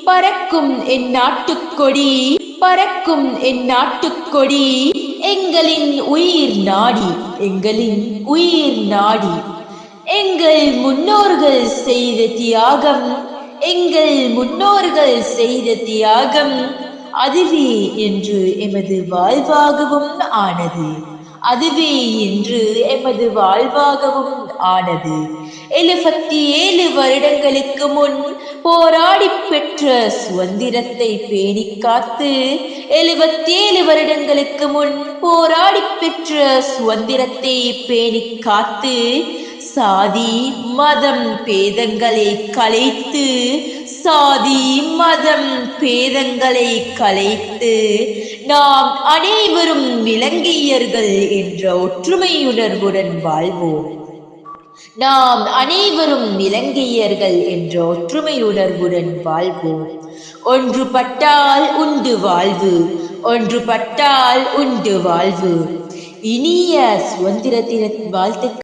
பறக்கும் என் நாட்டுக்கொடி, பறக்கும் என் நாட்டுக்கொடி, எங்களின் உயிர் நாடி, எங்களின் உயிர் நாடி. எங்கள் முன்னோர்கள் செய்த தியாகம், எங்கள் முன்னோர்கள் செய்த தியாகம், அதுவே என்று எமது வாழ்வாகவும் ஆனது, அதுவே என்று எமது வாழ்வாகவும் ஆனது. 77 வருடங்களுக்கு முன் போராடி பெற்ற சுதந்திரத்தை பேணி காத்து, 77 வருடங்களுக்கு முன் போராடி பெற்ற சுதந்திரத்தை பேணி காத்து, சாதி மதம் பேதங்களை கலைத்து, சாதி மதம் பேதங்களை கலைத்து, நாம் அனைவரும் இலங்கையர்கள் என்ற ஒற்றுமையுணர்வுடன் வாழ்வோம். நாம் அனைவரும் இலங்கையர்கள் என்ற ஒற்றுமையுணர்வுடன் வாழ்வோம். ஒன்றுபட்டால் உண்டு வாழ்வு, ஒன்றுபட்டால் உண்டு வாழ்வு. இனிய சுதந்திர தின வாழ்த்துக்கள்.